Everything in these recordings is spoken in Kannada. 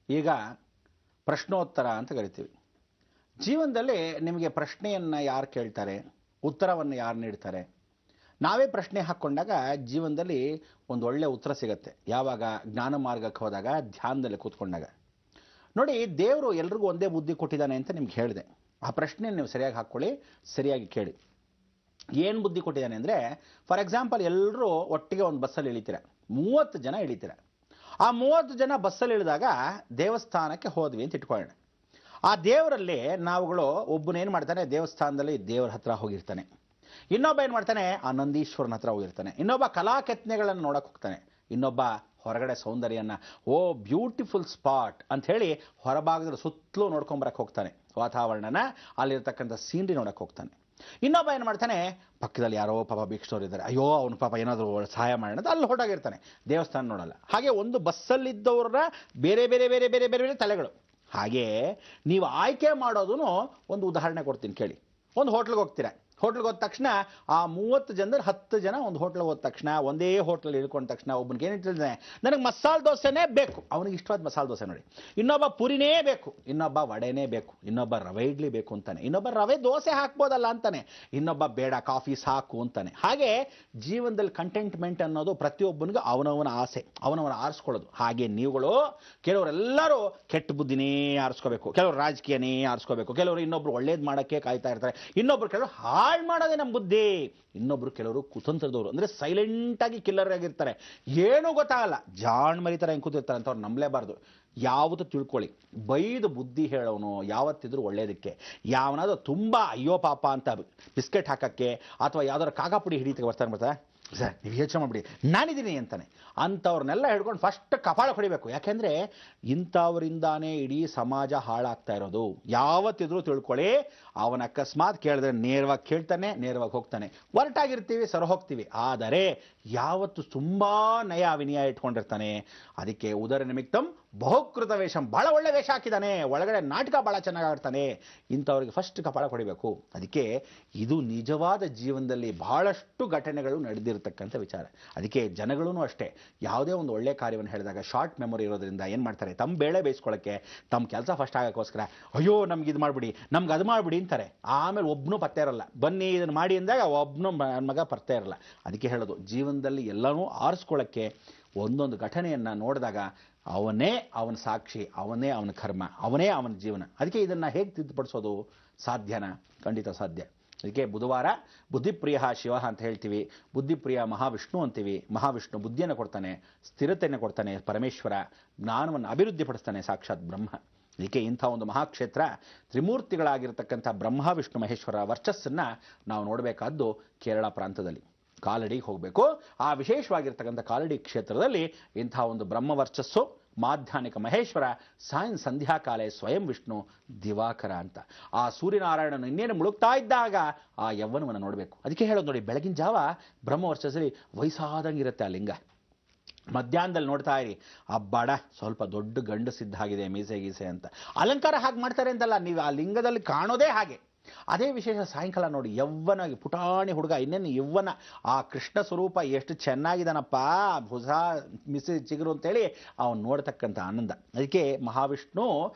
ಈಗ ಪ್ರಶ್ನೋತ್ತರ ಅಂತ ಕರಿತೀವಿ. ಜೀವನದಲ್ಲಿ ನಿಮಗೆ ಪ್ರಶ್ನೆಯನ್ನು ಯಾರು ಕೇಳ್ತಾರೆ, ಉತ್ತರವನ್ನು ಯಾರು ನೀಡ್ತಾರೆ? ನಾವೇ ಪ್ರಶ್ನೆ ಹಾಕ್ಕೊಂಡಾಗ ಜೀವನದಲ್ಲಿ ಒಂದು ಒಳ್ಳೆಯ ಉತ್ತರ ಸಿಗುತ್ತೆ. ಯಾವಾಗ? ಜ್ಞಾನ ಮಾರ್ಗಕ್ಕೆ ಹೋದಾಗ, ಧ್ಯಾನದಲ್ಲಿ ಕೂತ್ಕೊಂಡಾಗ. ನೋಡಿ, ದೇವರು ಎಲ್ರಿಗೂ ಒಂದೇ ಬುದ್ಧಿ ಕೊಟ್ಟಿದ್ದಾನೆ ಅಂತ ನಿಮ್ಗೆ ಹೇಳಿದೆ. ಆ ಪ್ರಶ್ನೆ ನೀವು ಸರಿಯಾಗಿ ಹಾಕ್ಕೊಳ್ಳಿ, ಸರಿಯಾಗಿ ಕೇಳಿ. ಏನು ಬುದ್ಧಿ ಕೊಟ್ಟಿದ್ದಾನೆ ಅಂದರೆ, ಫಾರ್ ಎಕ್ಸಾಂಪಲ್, ಎಲ್ಲರೂ ಒಟ್ಟಿಗೆ ಒಂದು ಬಸ್ಸಲ್ಲಿ ಇಳಿತೀರ, 30 ಜನ ಇಳಿತೀರ. ಆ 30 ಜನ ಬಸ್ಸಲ್ಲಿ ಇಳಿದಾಗ ದೇವಸ್ಥಾನಕ್ಕೆ ಹೋದ್ವಿ ಅಂತ ಇಟ್ಕೊಳ್ಳೋಣ. ಆ ದೇವರಲ್ಲಿ ನಾವುಗಳು ಒಬ್ಬನೇನು ಮಾಡ್ತಾನೆ, ದೇವಸ್ಥಾನದಲ್ಲಿ ದೇವರ ಹತ್ರ ಹೋಗಿರ್ತಾನೆ. ಇನ್ನೊಬ್ಬ ಏನು ಮಾಡ್ತಾನೆ, ಆ ನಂದೀಶ್ವರನ ಹತ್ರ ಹೋಗಿರ್ತಾನೆ. ಇನ್ನೊಬ್ಬ ಕಲಾಕೆತ್ತನೆಗಳನ್ನು ನೋಡಕ್ಕೆ ಹೋಗ್ತಾನೆ. ಇನ್ನೊಬ್ಬ ಹೊರಗಡೆ ಸೌಂದರ್ಯನ, ಓ ಬ್ಯೂಟಿಫುಲ್ ಸ್ಪಾಟ್ ಅಂತ ಹೇಳಿ ಹೊರಭಾಗದ ಸುತ್ತಲೂ ನೋಡ್ಕೊಂಬರಕ್ಕೆ ಹೋಗ್ತಾನೆ. ವಾತಾವರಣನ, ಅಲ್ಲಿರ್ತಕ್ಕಂಥ ಸೀನರಿ ನೋಡಕ್ಕೆ ಹೋಗ್ತಾನೆ. ಇನ್ನೊಬ್ಬ ಏನು ಮಾಡ್ತಾನೆ, ಪಕ್ಕದಲ್ಲಿ ಯಾರೋ ಪಾಪ ಭಿಕ್ಷುವರು ಇದ್ದಾರೆ, ಅಯ್ಯೋ ಅವನು ಪಾಪ ಏನಾದರೂ ಸಹಾಯ ಮಾಡೋಣ ಅಂತ ಅಲ್ಲಿ ಹೊರಟಾಗಿರ್ತಾನೆ, ದೇವಸ್ಥಾನ ನೋಡಲ್ಲ. ಹಾಗೆ ಒಂದು ಬಸ್ಸಲ್ಲಿದ್ದವ್ರ ಬೇರೆ ಬೇರೆ ಬೇರೆ ಬೇರೆ ಬೇರೆ ಬೇರೆ ತಲೆಗಳು. ಹಾಗೆ ನೀವು ಆಯ್ಕೆ ಮಾಡೋದು. ಒಂದು ಉದಾಹರಣೆ ಕೊಡ್ತೀನಿ ಕೇಳಿ. ಒಂದು ಹೋಟ್ಲಿಗೆ ಹೋಗ್ತೀರಾ. ಹೋಟ್ಲಿಗೆ ಹೋದ ತಕ್ಷಣ ಆ 30 ಜನದಲ್ಲಿ 10 ಜನ ಒಂದು ಹೋಟ್ಲಿಗೆ ಹೋದ ತಕ್ಷಣ, ಒಂದೇ ಹೋಟ್ಲಲ್ಲಿ ಇಳ್ಕೊಂಡ ತಕ್ಷಣ ಒಬ್ಬನಿಗೆ ಏನು ಹೇಳ್ತಾನೆ, ನನಗೆ ಮಸಾಲೆ ದೋಸೆನೇ ಬೇಕು, ಅವನಿಗೆ ಇಷ್ಟವಾದ ಮಸಾಲೆ ದೋಸೆ ನೋಡಿ. ಇನ್ನೊಬ್ಬ ಪುರಿನೇ ಬೇಕು, ಇನ್ನೊಬ್ಬ ವಡೆನೇ ಬೇಕು, ಇನ್ನೊಬ್ಬ ರವೆ ಇಡ್ಲಿ ಬೇಕು ಅಂತಾನೆ, ಇನ್ನೊಬ್ಬ ರವೆ ದೋಸೆ ಹಾಕ್ಬೋದಲ್ಲ ಅಂತಾನೆ, ಇನ್ನೊಬ್ಬ ಬೇಡ ಕಾಫಿ ಸಾಕು ಅಂತಾನೆ. ಹಾಗೆ ಜೀವನದಲ್ಲಿ ಕಂಟೆಂಟ್ಮೆಂಟ್ ಅನ್ನೋದು ಪ್ರತಿಯೊಬ್ಬನಿಗೂ ಅವನವನ ಆಸೆ, ಅವನವನ ಆರಿಸ್ಕೊಳ್ಳೋದು. ಹಾಗೆ ನೀವುಗಳು, ಕೆಲವರೆಲ್ಲರೂ ಕೆಟ್ಟ ಬುದ್ಧಿನೇ ಆರಿಸ್ಕೋಬೇಕು, ಕೆಲವರು ರಾಜಕೀಯನೇ ಆರಿಸ್ಕೋಬೇಕು, ಕೆಲವರು ಇನ್ನೊಬ್ರು ಒಳ್ಳೇದು ಮಾಡೋಕ್ಕೆ ಕಾಯ್ತಾ ಇರ್ತಾರೆ, ಇನ್ನೊಬ್ರು ಕೆಲವರು ಹಾಳು ಮಾಡೋದೇ ನಮ್ಮ ಬುದ್ಧಿ, ಇನ್ನೊಬ್ರು ಕೆಲವರು ಕುತಂತ್ರದವರು, ಅಂದ್ರೆ ಸೈಲೆಂಟ್ ಆಗಿ ಕಿಲ್ಲರ್ ಆಗಿರ್ತಾರೆ, ಏನೂ ಗೊತ್ತಾಗಲ್ಲ, ಜಾಣ್ ಮರಿತರ ಹೆಂಗೆ ಕೂತಿರ್ತಾರೆ ಅಂತ ಅವ್ರು ನಂಬಲೇಬಾರ್ದು. ಯಾವತ್ತು ತಿಳ್ಕೊಳ್ಳಿ, ಬೈದು ಬುದ್ಧಿ ಹೇಳೋನು ಯಾವತ್ತಿದ್ರು ಒಳ್ಳೇದಕ್ಕೆ. ಯಾವನಾದ್ರೂ ತುಂಬ ಅಯ್ಯೋ ಪಾಪ ಅಂತ ಬಿಸ್ಕೆಟ್ ಹಾಕಕ್ಕೆ ಅಥವಾ ಯಾವ್ದಾದ್ರು ಕಾಕಾಪುಡಿ ಹಿಡಿತಕ್ಕೆ ಬರ್ತಾರೆ, ಸರ್ ನೀವು ಯೋಚನೆ ಮಾಡಿಬಿಡಿ ನಾನಿದ್ದೀನಿ ಅಂತಾನೆ, ಅಂಥವ್ರನ್ನೆಲ್ಲ ಹಿಡ್ಕೊಂಡು ಫಸ್ಟ್ ಕಪಾಳ ಹೊಡಿಬೇಕು. ಯಾಕೆಂದರೆ ಇಂಥವರಿಂದಾನೇ ಇಡೀ ಸಮಾಜ ಹಾಳಾಗ್ತಾ ಇರೋದು. ಯಾವತ್ತಿದ್ರೂ ತಿಳ್ಕೊಳ್ಳಿ, ಅವನ ಅಕಸ್ಮಾತ್ ಕೇಳಿದ್ರೆ ನೇರವಾಗಿ ಕೇಳ್ತಾನೆ, ನೇರವಾಗಿ ಹೋಗ್ತಾನೆ. ಹೊರಟಾಗಿರ್ತೀವಿ, ಸರ ಹೋಗ್ತೀವಿ. ಆದರೆ ಯಾವತ್ತು ತುಂಬ ನಯ ವಿನಯ ಇಟ್ಕೊಂಡಿರ್ತಾನೆ. ಅದಕ್ಕೆ ಉದರ ನಿಮಿತ್ತಂ ಬಹುಕೃತ ವೇಷಂ, ಭಾಳ ಒಳ್ಳೆ ವೇಷ ಹಾಕಿದ್ದಾನೆ, ಒಳಗಡೆ ನಾಟಕ ಭಾಳ ಚೆನ್ನಾಗಿ ಆಡ್ತಾನೆ, ಇಂಥವ್ರಿಗೆ ಫಸ್ಟ್ ಕಪಾಳ ಹೊಡಿಬೇಕು. ಅದಕ್ಕೆ ಇದು ನಿಜವಾದ ಜೀವನದಲ್ಲಿ ಬಹಳಷ್ಟು ಘಟನೆಗಳು ನಡೆದಿರತಕ್ಕಂಥ ವಿಚಾರ. ಅದಕ್ಕೆ ಜನಗಳೂ ಅಷ್ಟೇ, ಯಾವುದೇ ಒಂದು ಒಳ್ಳೆ ಕಾರ್ಯವನ್ನು ಹೇಳಿದಾಗ ಶಾರ್ಟ್ ಮೆಮೊರಿ ಇರೋದ್ರಿಂದ ಏನು ಮಾಡ್ತಾರೆ, ತಮ್ಮ ಬೇಳೆ ಬೇಯಿಸ್ಕೊಳ್ಳೋಕ್ಕೆ, ತಮ್ಮ ಕೆಲಸ ಫಸ್ಟ್ ಆಗೋಕ್ಕೋಸ್ಕರ ಅಯ್ಯೋ ನಮ್ಗೆ ಇದು ಮಾಡಿಬಿಡಿ, ನಮ್ಗೆ ಅದು ಮಾಡಿಬಿಡಿ ಅಂತಾರೆ. ಆಮೇಲೆ ಒಬ್ಬನೂ ಪತ್ತೆ ಇರಲ್ಲ, ಬನ್ನಿ ಇದನ್ನು ಮಾಡಿ ಅಂದಾಗ ಒಬ್ಬನು ಮಗ ಪತ್ತೆ ಇರಲ್ಲ. ಅದಕ್ಕೆ ಹೇಳೋದು, ಜೀವನದಲ್ಲಿ ಎಲ್ಲನೂ ಆರಿಸ್ಕೊಳ್ಳೋಕ್ಕೆ ಒಂದೊಂದು ಘಟನೆಯನ್ನು ನೋಡಿದಾಗ ಅವನೇ ಅವನ ಸಾಕ್ಷಿ, ಅವನೇ ಅವನ ಕರ್ಮ, ಅವನೇ ಅವನ ಜೀವನ. ಅದಕ್ಕೆ ಇದನ್ನು ಹೇಗೆ ತಿದ್ದುಪಡಿಸೋದು? ಸಾಧ್ಯನಾ? ಖಂಡಿತ ಸಾಧ್ಯ. ಅದಕ್ಕೆ ಬುಧವಾರ ಬುದ್ಧಿಪ್ರಿಯ ಶಿವ ಅಂತ ಹೇಳ್ತೀವಿ, ಬುದ್ಧಿಪ್ರಿಯ ಮಹಾವಿಷ್ಣು ಅಂತೀವಿ. ಮಹಾವಿಷ್ಣು ಬುದ್ಧಿಯನ್ನು ಕೊಡ್ತಾನೆ, ಸ್ಥಿರತೆಯನ್ನು ಕೊಡ್ತಾನೆ, ಪರಮೇಶ್ವರ ಜ್ಞಾನವನ್ನು ಅಭಿವೃದ್ಧಿಪಡಿಸ್ತಾನೆ, ಸಾಕ್ಷಾತ್ ಬ್ರಹ್ಮ. ಇದಕ್ಕೆ ಇಂಥ ಒಂದು ಮಹಾಕ್ಷೇತ್ರ, ತ್ರಿಮೂರ್ತಿಗಳಾಗಿರ್ತಕ್ಕಂಥ ಬ್ರಹ್ಮ ವಿಷ್ಣು ಮಹೇಶ್ವರ ವರ್ಚಸ್ಸನ್ನು ನಾವು ನೋಡಬೇಕಾದ್ದು ಕೇರಳ ಪ್ರಾಂತದಲ್ಲಿ. ಕಾಲಡಿಗೆ ಹೋಗಬೇಕು. ಆ ವಿಶೇಷವಾಗಿರ್ತಕ್ಕಂಥ ಕಾಲಡಿ ಕ್ಷೇತ್ರದಲ್ಲಿ ಇಂಥ ಒಂದು ಬ್ರಹ್ಮ ವರ್ಚಸ್ಸು, ಮಾಧ್ಯಾಹ್ನಿಕ ಮಹೇಶ್ವರ, ಸಂಧ್ಯಾಕಾಲೆ ಸ್ವಯಂ ವಿಷ್ಣು ದಿವಾಕರ ಅಂತ. ಆ ಸೂರ್ಯನಾರಾಯಣನು ಇನ್ನೇನು ಮುಳುಗ್ತಾ ಇದ್ದಾಗ ಆ ಯವ್ವನವನ್ನು ನೋಡಬೇಕು. ಅದಕ್ಕೆ ಹೇಳೋದು ನೋಡಿ, ಬೆಳಗಿನ ಜಾವ ಬ್ರಹ್ಮ ವರ್ಚಸ್ಸಲ್ಲಿ ವಯಸ್ಸಾದಂಗಿರುತ್ತೆ ಆ ಲಿಂಗ. ಮಧ್ಯಾಹ್ನದಲ್ಲಿ ನೋಡ್ತಾ ಇರಿ, ಅಬ್ಬಾಡ ಸ್ವಲ್ಪ ದೊಡ್ಡ ಗಂಡಸಿದ್ದಾಗಿದೆ, ಮೀಸೆ ಗೀಸೆ ಅಂತ. ಅಲಂಕಾರ ಹಾಗೆ ಮಾಡ್ತಾರೆ ಅಂತಲ್ಲ, ನೀವು ಆ ಲಿಂಗದಲ್ಲಿ ಕಾಣೋದೇ ಹಾಗೆ. ಅದೇ ವಿಶೇಷ ಸಾಯಂಕಾಲ ನೋಡಿ, ಯವ್ವನಾಗಿ ಪುಟಾಣಿ ಹುಡುಗ, ಇನ್ನೇನು ಯವ್ವನ, ಆ ಕೃಷ್ಣ ಸ್ವರೂಪ ಎಷ್ಟು ಚೆನ್ನಾಗಿದ್ದಾನಪ್ಪ, ಭುಜ ಮಿಸಿ ಚಿಗುರು ಅಂತೇಳಿ ಅವನು ನೋಡ್ತಕ್ಕಂಥ ಆನಂದ. ಅದಕ್ಕೆ ಮಹಾವಿಷ್ಣು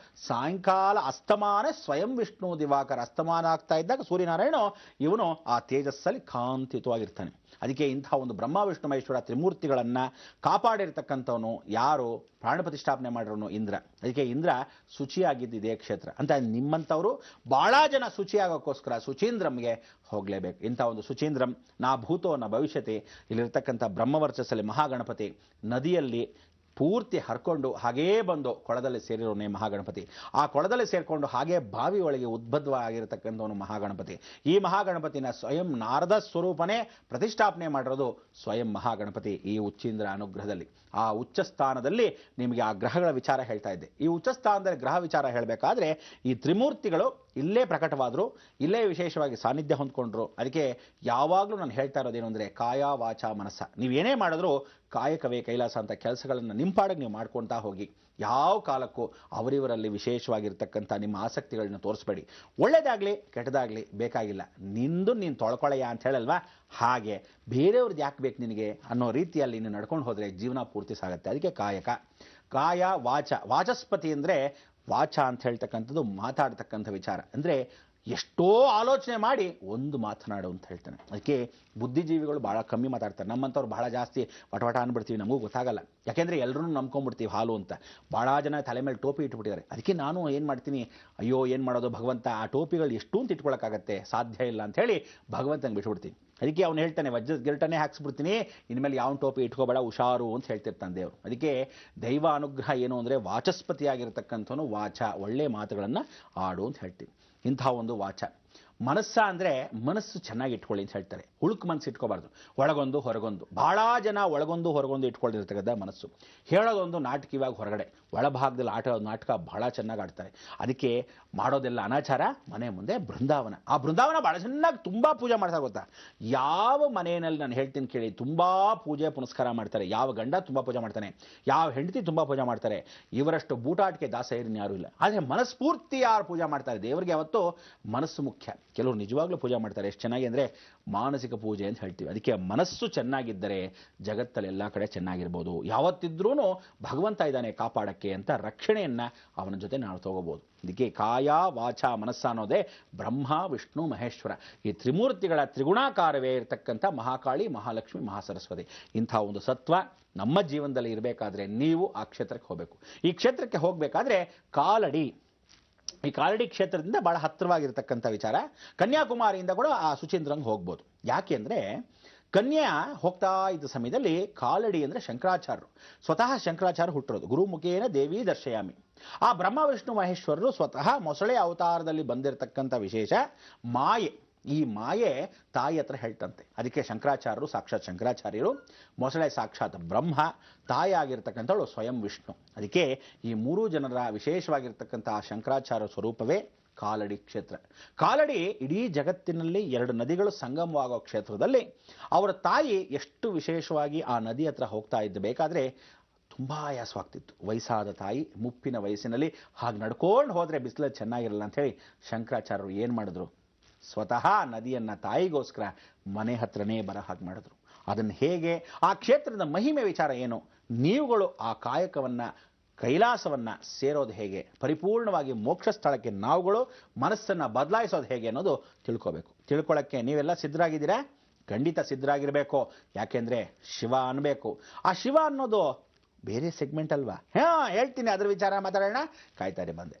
ಸಾಯಂಕಾಲ ಅಸ್ತಮಾನ ಸ್ವಯಂ ವಿಷ್ಣು ದಿವಾಕರ, ಅಸ್ತಮಾನ ಆಗ್ತಾ ಇದ್ದಾಗ ಸೂರ್ಯನಾರಾಯಣ ಇವನು ಆ ತೇಜಸ್ಸಲ್ಲಿ ಕಾಂತಿಯುತವಾಗಿರ್ತಾನೆ. ಅದಕ್ಕೆ ಇಂಥ ಒಂದು ಬ್ರಹ್ಮ ವಿಷ್ಣು ಮಹೇಶ್ವರ ತ್ರಿಮೂರ್ತಿಗಳನ್ನು ಕಾಪಾಡಿರ್ತಕ್ಕಂಥವನು ಯಾರು? ಪ್ರಾಣ ಪ್ರತಿಷ್ಠಾಪನೆ ಮಾಡಿರೋನು ಇಂದ್ರ. ಅದಕ್ಕೆ ಇಂದ್ರ ಶುಚಿಯಾಗಿದ್ದು ಇದೇ ಕ್ಷೇತ್ರ ಅಂತ. ನಿಮ್ಮಂಥವರು ಭಾಳ ಜನ ಶುಚಿಯಾಗೋಕ್ಕೋಸ್ಕರ ಶುಚೀಂದ್ರಂಗೆ ಹೋಗಲೇಬೇಕು. ಇಂಥ ಒಂದು ಶುಚೀಂದ್ರಂ ನಾ ಭೂತೋ ನ ಭವಿಷ್ಯತಿ, ಇಲ್ಲಿರ್ತಕ್ಕಂಥ ಬ್ರಹ್ಮವರ್ಚಸ್ಸಲ್ಲಿ ಮಹಾಗಣಪತಿ ನದಿಯಲ್ಲಿ ಪೂರ್ತಿ ಹರ್ಕೊಂಡು ಹಾಗೇ ಬಂದು ಕೊಳದಲ್ಲಿ ಸೇರಿರೋನೇ ಮಹಾಗಣಪತಿ. ಆ ಕೊಳದಲ್ಲಿ ಸೇರಿಕೊಂಡು ಹಾಗೇ ಬಾವಿ ಒಳಗೆ ಉದ್ಭದ್ವಾಗಿರತಕ್ಕಂಥವನು ಮಹಾಗಣಪತಿ. ಈ ಮಹಾಗಣಪತಿನ ಸ್ವಯಂ ನಾರದ ಸ್ವರೂಪನೇ ಪ್ರತಿಷ್ಠಾಪನೆ ಮಾಡಿರೋದು ಸ್ವಯಂ ಮಹಾಗಣಪತಿ ಈ ಉಚ್ಚೀಂದ್ರ ಅನುಗ್ರಹದಲ್ಲಿ. ಆ ಉಚ್ಚ ಸ್ಥಾನದಲ್ಲಿ ನಿಮಗೆ ಆ ಗ್ರಹಗಳ ವಿಚಾರ ಹೇಳ್ತಾ ಇದ್ದೆ. ಈ ಉಚ್ಚ ಸ್ಥಾನದಲ್ಲಿ ಗ್ರಹ ವಿಚಾರ ಹೇಳಬೇಕಾದ್ರೆ ಈ ತ್ರಿಮೂರ್ತಿಗಳು ಇಲ್ಲೇ ಪ್ರಕಟವಾದರು, ಇಲ್ಲೇ ವಿಶೇಷವಾಗಿ ಸಾನ್ನಿಧ್ಯ ಹೊಂದ್ಕೊಂಡ್ರು. ಅದಕ್ಕೆ ಯಾವಾಗಲೂ ನಾನು ಹೇಳ್ತಾ ಇರೋದೇನು ಅಂದರೆ ಕಾಯ ವಾಚ ಮನಸ್ಸ, ನೀವೇನೇ ಮಾಡಿದ್ರೂ ಕಾಯಕವೇ ಕೈಲಾಸ ಅಂತ ಕೆಲಸಗಳನ್ನು ನಿಮ್ಮ ಪಾಡಿಗೆ ನೀವು ಮಾಡ್ಕೊಳ್ತಾ ಹೋಗಿ. ಯಾವ ಕಾಲಕ್ಕೂ ಅವರಿವರಲ್ಲಿ ವಿಶೇಷವಾಗಿರ್ತಕ್ಕಂಥ ನಿಮ್ಮ ಆಸಕ್ತಿಗಳನ್ನ ತೋರಿಸ್ಬೇಡಿ. ಒಳ್ಳೇದಾಗಲಿ ಕೆಟ್ಟದಾಗಲಿ ಬೇಕಾಗಿಲ್ಲ, ನಿಂದು ನೀನು ತೊಳ್ಕೊಳ್ಳಯ್ಯ ಅಂತ ಹೇಳಲ್ವಾ, ಹಾಗೆ ಬೇರೆಯವ್ರದ್ದು ಯಾಕೆ ಬೇಕು ನಿನಗೆ ಅನ್ನೋ ರೀತಿಯಲ್ಲಿ ನೀನು ನಡ್ಕೊಂಡು ಹೋದರೆ ಜೀವನ ಪೂರ್ತಿ ಸಾಗುತ್ತೆ. ಅದಕ್ಕೆ ಕಾಯಕ. ಕಾಯ ವಾಚ, ವಾಚಸ್ಪತಿ ಅಂದರೆ ವಾಚ ಅಂತ ಹೇಳ್ತಕ್ಕಂಥದ್ದು ಮಾತಾಡ್ತಕ್ಕಂಥ ವಿಚಾರ. ಅಂದರೆ ಎಷ್ಟೋ ಆಲೋಚನೆ ಮಾಡಿ ಒಂದು ಮಾತನಾಡು ಅಂತ ಹೇಳ್ತಾನೆ. ಅದಕ್ಕೆ ಬುದ್ಧಿಜೀವಿಗಳು ಭಾಳ ಕಮ್ಮಿ ಮಾತಾಡ್ತಾರೆ, ನಮ್ಮಂಥವ್ರು ಭಾಳ ಜಾಸ್ತಿ ವಟವಟ ಅಂದ್ಬಿಡ್ತೀವಿ, ನಮಗೂ ಗೊತ್ತಾಗಲ್ಲ. ಯಾಕೆಂದರೆ ಎಲ್ಲರೂ ನಂಬ್ಕೊಂಡ್ಬಿಡ್ತೀವಿ ಹಾಲು ಅಂತ. ಭಾಳ ಜನ ತಲೆ ಮೇಲೆ ಟೋಪಿ ಇಟ್ಬಿಟ್ಟಿದ್ದಾರೆ. ಅದಕ್ಕೆ ನಾನು ಏನು ಮಾಡ್ತೀನಿ, ಅಯ್ಯೋ ಏನು ಮಾಡೋದು ಭಗವಂತ, ಆ ಟೋಪಿಗಳು ಎಷ್ಟು ಅಂತ ಇಟ್ಕೊಳ್ಳೋಕ್ಕಾಗತ್ತೆ, ಸಾಧ್ಯ ಇಲ್ಲ ಅಂತ ಹೇಳಿ ಭಗವಂತಂಗೆ ಬಿಟ್ಬಿಡ್ತೀನಿ. ಅದಕ್ಕೆ ಅವ್ನು ಹೇಳ್ತಾನೆ ವಜ್ರದ ಗಿರಟನೇ ಹಾಕ್ಸ್ಬಿಡ್ತೀನಿ, ಇನ್ಮೇಲೆ ಯಾವ ಟೋಪಿ ಇಟ್ಕೋಬೇಡ ಹುಷಾರು ಅಂತ ಹೇಳ್ತಿರ್ತಾನೆ ದೇವರು. ಅದಕ್ಕೆ ದೈವ ಅನುಗ್ರಹ ಏನು ಅಂದರೆ ವಾಚಸ್ಪತಿಯಾಗಿರ್ತಕ್ಕಂಥವನು ವಾಚ, ಒಳ್ಳೆ ಮಾತುಗಳನ್ನು ಆಡು ಅಂತ ಹೇಳ್ತೀವಿ. ಇಂಥ ಒಂದು ವಾಚ. ಮನಸ್ಸ ಅಂದರೆ ಮನಸ್ಸು ಚೆನ್ನಾಗಿ ಇಟ್ಕೊಳ್ಳಿ ಅಂತ ಹೇಳ್ತಾರೆ. ಹುಳುಕು ಮನಸ್ಸು ಇಟ್ಕೋಬಾರ್ದು, ಒಳಗೊಂದು ಹೊರಗೊಂದು. ಭಾಳ ಜನ ಒಳಗೊಂದು ಹೊರಗೊಂದು ಇಟ್ಕೊಂಡಿರ್ತಕ್ಕಂಥ ಮನಸ್ಸು. ಹೇಳೋದೊಂದು ನಾಟಕೀಯವಾಗಿ ಹೊರಗಡೆ, ಒಳಭಾಗದಲ್ಲಿ ನಾಟಕ ಭಾಳ ಚೆನ್ನಾಗಿ ಆಡ್ತಾರೆ. ಅದಕ್ಕೆ ಮಾಡೋದೆಲ್ಲ ಅನಾಚಾರ, ಮನೆ ಮುಂದೆ ಬೃಂದಾವನ. ಆ ಬೃಂದಾವನ ಭಾಳ ಚೆನ್ನಾಗಿ ತುಂಬ ಪೂಜೆ ಮಾಡ್ತಾರೆ ಗೊತ್ತಾ. ಯಾವ ಮನೆಯಲ್ಲಿ ನಾನು ಹೇಳ್ತೀನಿ ಕೇಳಿ, ತುಂಬ ಪೂಜೆ ಪುನಸ್ಕಾರ ಮಾಡ್ತಾರೆ. ಯಾವ ಗಂಡ ತುಂಬ ಪೂಜೆ ಮಾಡ್ತಾನೆ, ಯಾವ ಹೆಂಡತಿ ತುಂಬ ಪೂಜೆ ಮಾಡ್ತಾರೆ. ಇವರಷ್ಟು ಬೂಟಾಟಿಕೆ ದಾಸೇರಿನ ಯಾರೂ ಇಲ್ಲ. ಆದರೆ ಮನಸ್ಫೂರ್ತಿ ಯಾರು ಪೂಜೆ ಮಾಡ್ತಾರೆ, ದೇವರಿಗೆ ಯಾವತ್ತೂ ಮನಸ್ಸು ಮುಖ್ಯ. ಕೆಲವರು ನಿಜವಾಗ್ಲೂ ಪೂಜೆ ಮಾಡ್ತಾರೆ, ಎಷ್ಟು ಚೆನ್ನಾಗಿ ಅಂದರೆ ಮಾನಸಿಕ ಪೂಜೆ ಅಂತ ಹೇಳ್ತೀವಿ. ಅದಕ್ಕೆ ಮನಸ್ಸು ಚೆನ್ನಾಗಿದ್ದರೆ ಜಗತ್ತಲ್ಲಿ ಎಲ್ಲ ಕಡೆ ಚೆನ್ನಾಗಿರ್ಬೋದು. ಯಾವತ್ತಿದ್ರೂ ಭಗವಂತ ಇದ್ದಾನೆ ಕಾಪಾಡಕ್ಕೆ ಅಂತ ರಕ್ಷಣೆಯನ್ನು ಅವನ ಜೊತೆ ನಾವು ತಗೋಬೋದು. ಇದಕ್ಕೆ ಕಾಯ ವಾಚ ಮನಸ್ಸ ಅನ್ನೋದೇ ಬ್ರಹ್ಮ ವಿಷ್ಣು ಮಹೇಶ್ವರ, ಈ ತ್ರಿಮೂರ್ತಿಗಳ ತ್ರಿಗುಣಾಕಾರವೇ ಇರತಕ್ಕಂಥ ಮಹಾಕಾಳಿ ಮಹಾಲಕ್ಷ್ಮಿ ಮಹಾಸರಸ್ವತಿ. ಇಂಥ ಒಂದು ಸತ್ವ ನಮ್ಮ ಜೀವನದಲ್ಲಿ ಇರಬೇಕಾದ್ರೆ ನೀವು ಆ ಕ್ಷೇತ್ರಕ್ಕೆ ಹೋಗಬೇಕು. ಈ ಕ್ಷೇತ್ರಕ್ಕೆ ಹೋಗಬೇಕಾದ್ರೆ ಕಾಲಡಿ, ಈ ಕಾಲಡಿ ಕ್ಷೇತ್ರದಿಂದ ಭಾಳ ಹತ್ತಿರವಾಗಿರ್ತಕ್ಕಂಥ ವಿಚಾರ. ಕನ್ಯಾಕುಮಾರಿಯಿಂದ ಕೂಡ ಆ ಸುಚೀಂದ್ರಂಗೆ ಹೋಗ್ಬೋದು. ಯಾಕೆ ಅಂದರೆ ಕನ್ಯಾ ಹೋಗ್ತಾ ಇದ್ದ ಸಮಯದಲ್ಲಿ ಕಾಲಡಿ ಅಂದರೆ ಶಂಕರಾಚಾರ್ಯರು, ಸ್ವತಃ ಶಂಕರಾಚಾರ್ಯ ಹುಟ್ಟಿರೋದು. ಗುರುಮುಖೇನ ದೇವಿ ದರ್ಶಯಾಮಿ. ಆ ಬ್ರಹ್ಮ ವಿಷ್ಣು ಮಹೇಶ್ವರರು ಸ್ವತಃ ಮೊಸಳೆ ಅವತಾರದಲ್ಲಿ ಬಂದಿರತಕ್ಕಂಥ ವಿಶೇಷ ಮಾಯೆ. ಈ ಮಾಯೆ ತಾಯಿ ಹತ್ರ ಹೇಳ್ತಂತೆ. ಅದಕ್ಕೆ ಶಂಕರಾಚಾರ್ಯರು ಸಾಕ್ಷಾತ್ ಶಂಕರಾಚಾರ್ಯರು, ಮೊಸಳೆ ಸಾಕ್ಷಾತ್ ಬ್ರಹ್ಮ, ತಾಯಿ ಆಗಿರ್ತಕ್ಕಂಥವಳು ಸ್ವಯಂ ವಿಷ್ಣು. ಅದಕ್ಕೆ ಈ ಮೂರೂ ಜನರ ವಿಶೇಷವಾಗಿರ್ತಕ್ಕಂಥ ಶಂಕರಾಚಾರ್ಯ ಸ್ವರೂಪವೇ ಕಾಲಡಿ ಕ್ಷೇತ್ರ. ಕಾಲಡಿ ಇಡೀ ಜಗತ್ತಿನಲ್ಲಿ ಎರಡು ನದಿಗಳು ಸಂಗಮವಾಗೋ ಕ್ಷೇತ್ರದಲ್ಲಿ ಅವರ ತಾಯಿ ಎಷ್ಟು ವಿಶೇಷವಾಗಿ ಆ ನದಿ ಹತ್ರ ಹೋಗ್ತಾ ಇದ್ದು. ಬೇಕಾದರೆ ತುಂಬ ಆಯಾಸವಾಗ್ತಿತ್ತು. ವಯಸ್ಸಾದ ತಾಯಿ ಮುಪ್ಪಿನ ವಯಸ್ಸಿನಲ್ಲಿ ಹಾಗೆ ನಡ್ಕೊಂಡು ಹೋದರೆ ಬಿಸಿಲಲ್ಲಿ ಚೆನ್ನಾಗಿರಲ್ಲ ಅಂಥೇಳಿ ಶಂಕರಾಚಾರ್ಯರು ಏನು ಮಾಡಿದ್ರು, ಸ್ವತಃ ನದಿಯನ್ನು ತಾಯಿಗೋಸ್ಕರ ಮನೆ ಹತ್ರನೇ ಬರೋ ಹಾಗೆ ಮಾಡಿದ್ರು. ಅದನ್ನು ಹೇಗೆ, ಆ ಕ್ಷೇತ್ರದ ಮಹಿಮೆ ವಿಚಾರ ಏನು, ನೀವುಗಳು ಆ ಕಾಯಕವನ್ನು ಕೈಲಾಸವನ್ನು ಸೇರೋದು ಹೇಗೆ, ಪರಿಪೂರ್ಣವಾಗಿ ಮೋಕ್ಷ ಸ್ಥಳಕ್ಕೆ ನಾವುಗಳು ಮನಸ್ಸನ್ನು ಬದಲಾಯಿಸೋದು ಹೇಗೆ ಅನ್ನೋದು ತಿಳ್ಕೋಬೇಕು. ತಿಳ್ಕೊಳ್ಳೋಕ್ಕೆ ನೀವೆಲ್ಲ ಸಿದ್ಧರಾಗಿದ್ದೀರಾ? ಖಂಡಿತ ಸಿದ್ಧರಾಗಿರಬೇಕು. ಯಾಕೆಂದರೆ ಶಿವ ಅನ್ನಬೇಕು. ಆ ಶಿವ ಅನ್ನೋದು ಬೇರೆ ಸೆಗ್ಮೆಂಟ್ ಅಲ್ವಾ? ಹೇಳ್ತೀನಿ, ಅದ್ರ ವಿಚಾರ ಮಾತಾಡೋಣ. ಕಾಯ್ತಾರೆ ಬಂದೆ.